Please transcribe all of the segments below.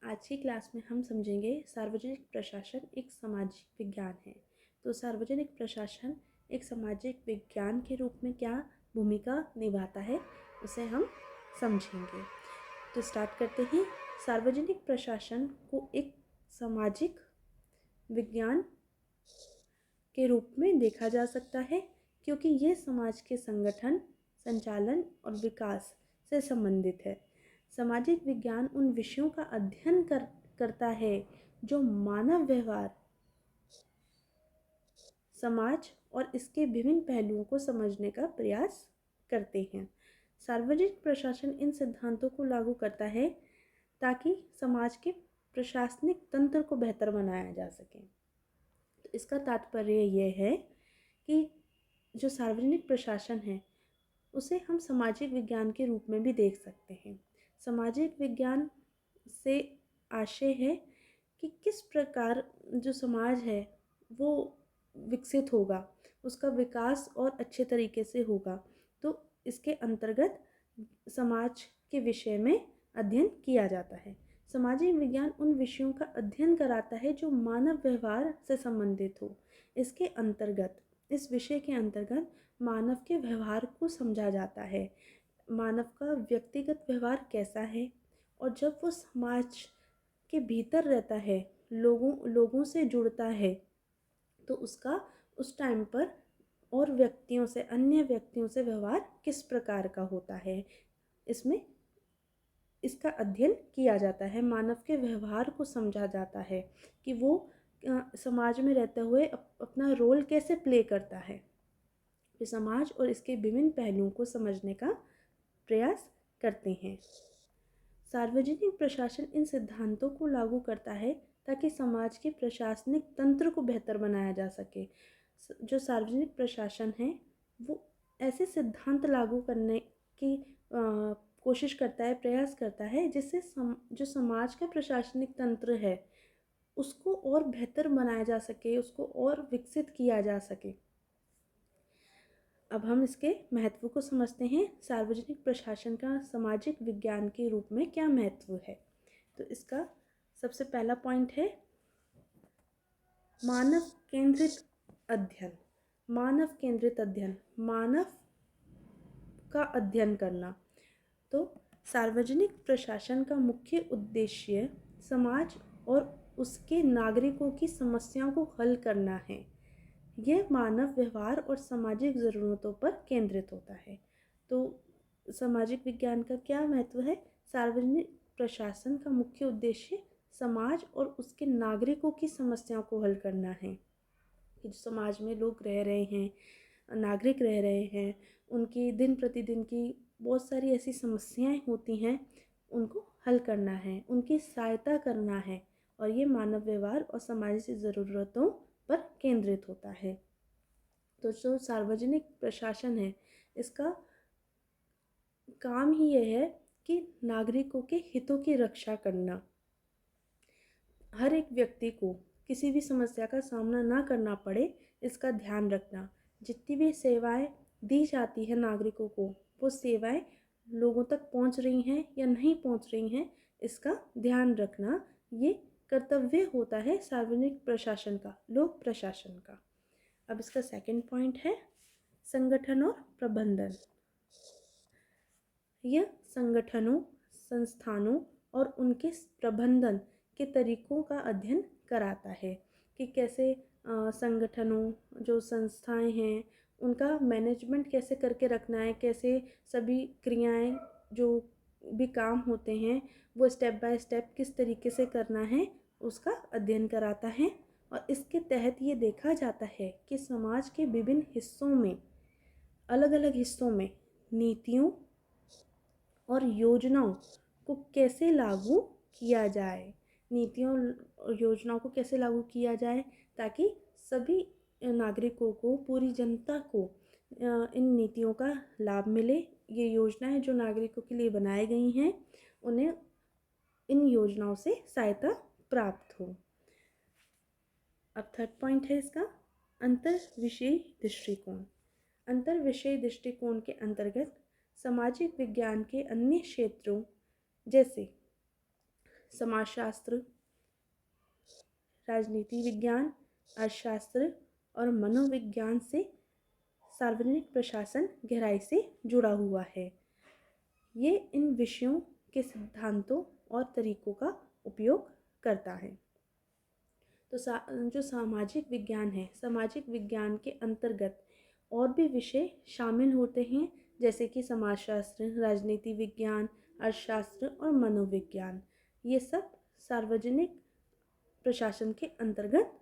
आज की क्लास में हम समझेंगे सार्वजनिक प्रशासन एक सामाजिक विज्ञान है। तो सार्वजनिक प्रशासन एक सामाजिक विज्ञान के रूप में क्या भूमिका निभाता है उसे हम समझेंगे। तो स्टार्ट करते हैं। सार्वजनिक प्रशासन को एक सामाजिक विज्ञान के रूप में देखा जा सकता है क्योंकि ये समाज के संगठन, संचालन और विकास से संबंधित है। सामाजिक विज्ञान उन विषयों का अध्ययन करता है जो मानव व्यवहार, समाज और इसके विभिन्न पहलुओं को समझने का प्रयास करते हैं। सार्वजनिक प्रशासन इन सिद्धांतों को लागू करता है ताकि समाज के प्रशासनिक तंत्र को बेहतर बनाया जा सके। तो इसका तात्पर्य यह है कि जो सार्वजनिक प्रशासन है उसे हम सामाजिक विज्ञान के रूप में भी देख सकते हैं। सामाजिक विज्ञान से आशय है कि किस प्रकार जो समाज है वो विकसित होगा, उसका विकास और अच्छे तरीके से होगा। तो इसके अंतर्गत समाज के विषय में अध्ययन किया जाता है। सामाजिक विज्ञान उन विषयों का अध्ययन कराता है जो मानव व्यवहार से संबंधित हो। इसके अंतर्गत, इस विषय के अंतर्गत मानव के व्यवहार को समझा जाता है। मानव का व्यक्तिगत व्यवहार कैसा है और जब वो समाज के भीतर रहता है, लोगों से जुड़ता है, तो उसका उस टाइम पर और व्यक्तियों से, अन्य व्यक्तियों से व्यवहार किस प्रकार का होता है, इसमें इसका अध्ययन किया जाता है। मानव के व्यवहार को समझा जाता है कि वो समाज में रहते हुए अपना रोल कैसे प्ले करता है। तो समाज और इसके विभिन्न पहलुओं को समझने का प्रयास करते हैं। सार्वजनिक प्रशासन इन सिद्धांतों को लागू करता है ताकि समाज के प्रशासनिक तंत्र को बेहतर बनाया जा सके। जो सार्वजनिक प्रशासन है वो ऐसे सिद्धांत लागू करने की कोशिश करता है, प्रयास करता है, जिससे जो समाज का प्रशासनिक तंत्र है उसको और बेहतर बनाया जा सके, उसको और विकसित किया जा सके। अब हम इसके महत्व को समझते हैं। सार्वजनिक प्रशासन का सामाजिक विज्ञान के रूप में क्या महत्व है। तो इसका सबसे पहला पॉइंट है मानव केंद्रित अध्ययन। मानव केंद्रित अध्ययन, मानव का अध्ययन करना। तो सार्वजनिक प्रशासन का मुख्य उद्देश्य समाज और उसके नागरिकों की समस्याओं को हल करना है। यह मानव व्यवहार और सामाजिक ज़रूरतों पर केंद्रित होता है। तो सामाजिक विज्ञान का क्या महत्व है। सार्वजनिक प्रशासन का मुख्य उद्देश्य समाज और उसके नागरिकों की समस्याओं को हल करना है। कि जो समाज में लोग रह रहे हैं, नागरिक रह रहे हैं, उनकी दिन प्रतिदिन की बहुत सारी ऐसी समस्याएं होती हैं, उनको हल करना है, उनकी सहायता करना है, और ये मानव व्यवहार और सामाजिक ज़रूरतों पर केंद्रित होता है। तो जो सार्वजनिक प्रशासन है इसका काम ही यह है कि नागरिकों के हितों की रक्षा करना, हर एक व्यक्ति को किसी भी समस्या का सामना ना करना पड़े इसका ध्यान रखना। जितनी भी सेवाएं दी जाती है नागरिकों को, वो सेवाएं लोगों तक पहुंच रही हैं या नहीं पहुंच रही हैं, इसका ध्यान रखना ये कर्तव्य होता है सार्वजनिक प्रशासन का, लोक प्रशासन का। अब इसका सेकंड पॉइंट है संगठन और प्रबंधन। यह संगठनों, संस्थानों और उनके प्रबंधन के तरीकों का अध्ययन कराता है कि कैसे संगठनों, जो संस्थाएं हैं, उनका मैनेजमेंट कैसे करके रखना है, कैसे सभी क्रियाएं, जो भी काम होते हैं वो स्टेप बाय स्टेप किस तरीके से करना है, उसका अध्ययन कराता है। और इसके तहत ये देखा जाता है कि समाज के विभिन्न हिस्सों में, अलग अलग हिस्सों में नीतियों और योजनाओं को कैसे लागू किया जाए, नीतियों और योजनाओं को कैसे लागू किया जाए ताकि सभी नागरिकों को, पूरी जनता को इन नीतियों का लाभ मिले। ये योजनाएं जो नागरिकों के लिए बनाई गई हैं उन्हें इन योजनाओं से सहायता प्राप्त हो। अब थर्ड पॉइंट है इसका अंतर विषयी दृष्टिकोण। अंतर विषयी दृष्टिकोण के अंतर्गत सामाजिक विज्ञान के अन्य क्षेत्रों जैसे समाजशास्त्र, राजनीति विज्ञान, अर्थशास्त्र और मनोविज्ञान से सार्वजनिक प्रशासन गहराई से जुड़ा हुआ है। ये इन विषयों के सिद्धांतों और तरीकों का उपयोग करता है। तो जो सामाजिक विज्ञान है, सामाजिक विज्ञान के अंतर्गत और भी विषय शामिल होते हैं, जैसे कि समाजशास्त्र, राजनीति विज्ञान, अर्थशास्त्र और मनोविज्ञान। ये सब सार्वजनिक प्रशासन के अंतर्गत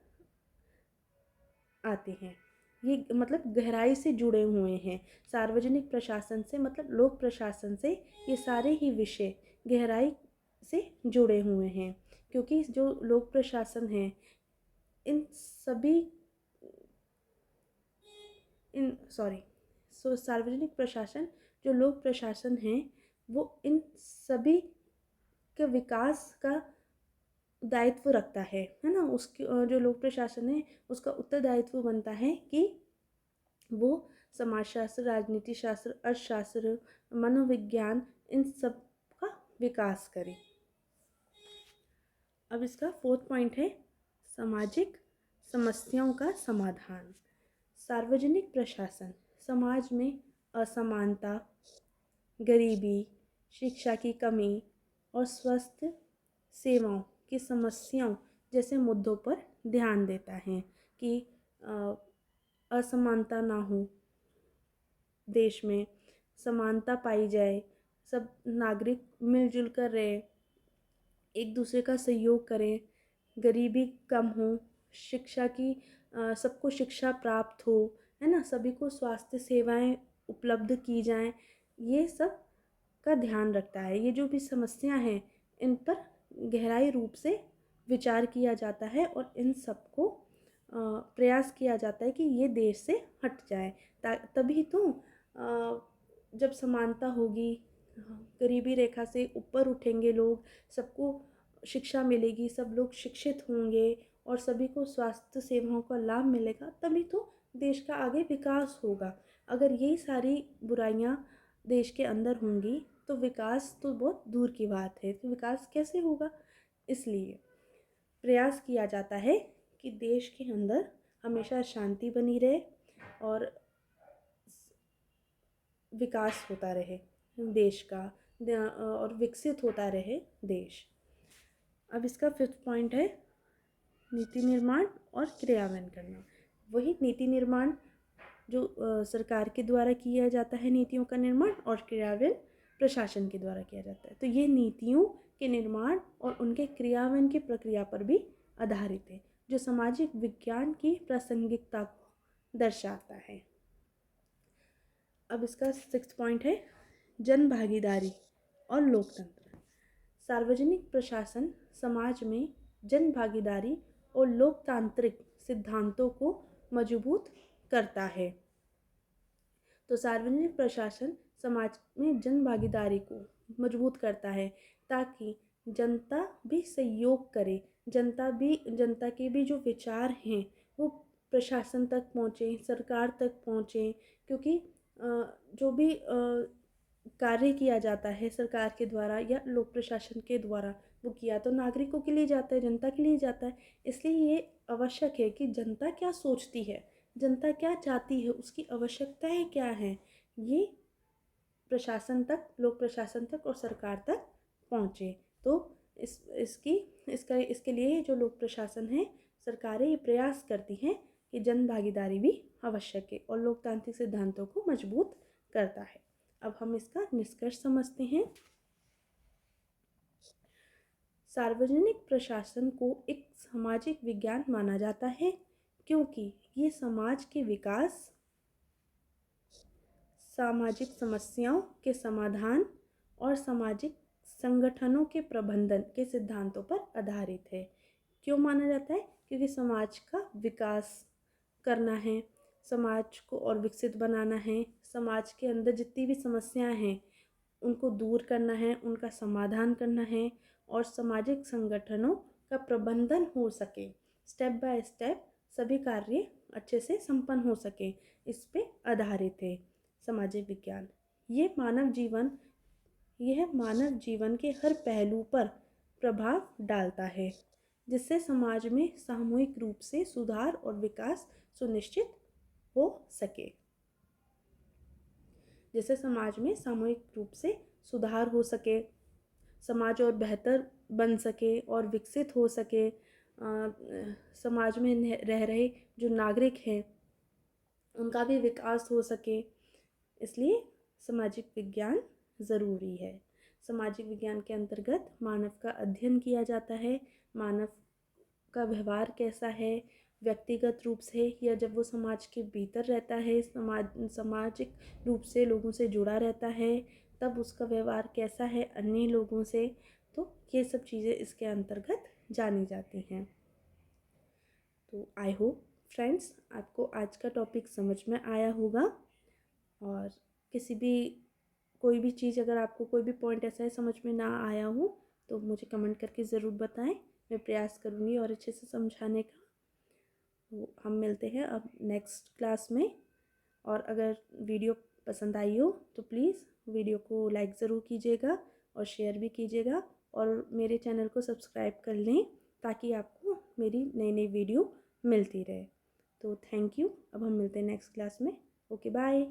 आते हैं। ये मतलब गहराई से जुड़े हुए हैं। सार्वजनिक प्रशासन से मतलब लोक प्रशासन से ये सारे ही विषय गहराई से जुड़े हुए हैं, क्योंकि जो लोक प्रशासन है इन सभी सार्वजनिक प्रशासन, जो लोक प्रशासन है, वो इन सभी के विकास का दायित्व रखता है ना। उसकी जो लोक प्रशासन है उसका उत्तरदायित्व बनता है कि वो समाजशास्त्र, राजनीति शास्त्र, अर्थशास्त्र, मनोविज्ञान इन सब का विकास करे। अब इसका 4th पॉइंट है सामाजिक समस्याओं का समाधान। सार्वजनिक प्रशासन समाज में असमानता, गरीबी, शिक्षा की कमी और स्वास्थ्य सेवाओं की समस्याओं जैसे मुद्दों पर ध्यान देता है कि असमानता ना हो, देश में समानता पाई जाए, सब नागरिक मिलजुल कर रहे, एक दूसरे का सहयोग करें, गरीबी कम हो, शिक्षा की सबको शिक्षा प्राप्त हो, है ना, सभी को स्वास्थ्य सेवाएं उपलब्ध की जाएं, ये सब का ध्यान रखता है। ये जो भी समस्या हैं इन पर गहराई रूप से विचार किया जाता है और इन सबको प्रयास किया जाता है कि ये देश से हट जाए। तभी तो जब समानता होगी, गरीबी रेखा से ऊपर उठेंगे लोग, सबको शिक्षा मिलेगी, सब लोग शिक्षित होंगे और सभी को स्वास्थ्य सेवाओं का लाभ मिलेगा, तभी तो देश का आगे विकास होगा। अगर यही सारी बुराइयां देश के अंदर होंगी तो विकास तो बहुत दूर की बात है। तो विकास कैसे होगा? इसलिए प्रयास किया जाता है कि देश के अंदर हमेशा शांति बनी रहे और विकास होता रहे देश का, और विकसित होता रहे देश। अब इसका 5th पॉइंट है नीति निर्माण और क्रियान्वयन करना। वही नीति निर्माण जो सरकार के द्वारा किया जाता है, नीतियों का निर्माण, और क्रियान्वयन प्रशासन के द्वारा किया जाता है। तो ये नीतियों के निर्माण और उनके क्रियान्वयन की प्रक्रिया पर भी आधारित है, जो सामाजिक विज्ञान की प्रासंगिकता को दर्शाता है। अब इसका 6th पॉइंट है जन भागीदारी और लोकतंत्र। सार्वजनिक प्रशासन समाज में जन भागीदारी और लोकतांत्रिक सिद्धांतों को मजबूत करता है। तो सार्वजनिक प्रशासन समाज में जन भागीदारी को मजबूत करता है ताकि जनता भी सहयोग करे, जनता के भी जो विचार हैं वो प्रशासन तक पहुँचे, सरकार तक पहुँचे। क्योंकि जो भी कार्य किया जाता है सरकार के द्वारा या लोक प्रशासन के द्वारा, वो किया तो नागरिकों के लिए जाता है, जनता के लिए जाता है। इसलिए ये आवश्यक है कि जनता क्या सोचती है, जनता क्या चाहती है, उसकी आवश्यकताएं क्या हैं, ये प्रशासन तक, लोक प्रशासन तक और सरकार तक पहुँचे। तो इसके लिए जो लोक प्रशासन है, सरकारें ये प्रयास करती हैं कि जन भागीदारी भी आवश्यक है और लोकतांत्रिक सिद्धांतों को मजबूत करता है। अब हम इसका निष्कर्ष समझते हैं। सार्वजनिक प्रशासन को एक सामाजिक विज्ञान माना जाता है क्योंकि ये समाज के विकास, सामाजिक समस्याओं के समाधान और सामाजिक संगठनों के प्रबंधन के सिद्धांतों पर आधारित है। क्यों माना जाता है? क्योंकि समाज का विकास करना है, समाज को और विकसित बनाना है, समाज के अंदर जितनी भी समस्याएं हैं उनको दूर करना है, उनका समाधान करना है और सामाजिक संगठनों का प्रबंधन हो सके, स्टेप बाय स्टेप सभी कार्य अच्छे से संपन्न हो सके, इस पे आधारित है सामाजिक विज्ञान। यह मानव जीवन के हर पहलू पर प्रभाव डालता है, जिससे समाज में सामूहिक रूप से सुधार और विकास सुनिश्चित हो सके। जिससे समाज में सामूहिक रूप से सुधार हो सके, समाज और बेहतर बन सके और विकसित हो सके, समाज में रह रहे जो नागरिक हैं उनका भी विकास हो सके। इसलिए सामाजिक विज्ञान ज़रूरी है। सामाजिक विज्ञान के अंतर्गत मानव का अध्ययन किया जाता है, मानव का व्यवहार कैसा है व्यक्तिगत रूप से या जब वो समाज के भीतर रहता है, सामाजिक रूप से लोगों से जुड़ा रहता है, तब उसका व्यवहार कैसा है अन्य लोगों से। तो ये सब चीज़ें इसके अंतर्गत जानी जाती हैं। तो आई होप फ्रेंड्स आपको आज का टॉपिक समझ में आया होगा, और किसी भी कोई भी चीज़ अगर आपको कोई भी पॉइंट ऐसा है समझ में ना आया हो तो मुझे कमेंट करके ज़रूर बताएं, मैं प्रयास करूँगी और अच्छे से समझाने का। तो हम मिलते हैं अब नेक्स्ट क्लास में, और अगर वीडियो पसंद आई हो तो प्लीज़ वीडियो को लाइक ज़रूर कीजिएगा और शेयर भी कीजिएगा, और मेरे चैनल को सब्सक्राइब कर लें ताकि आपको मेरी नई नई वीडियो मिलती रहे। तो थैंक यू। अब हम मिलते हैं नेक्स्ट क्लास में। Okay bye.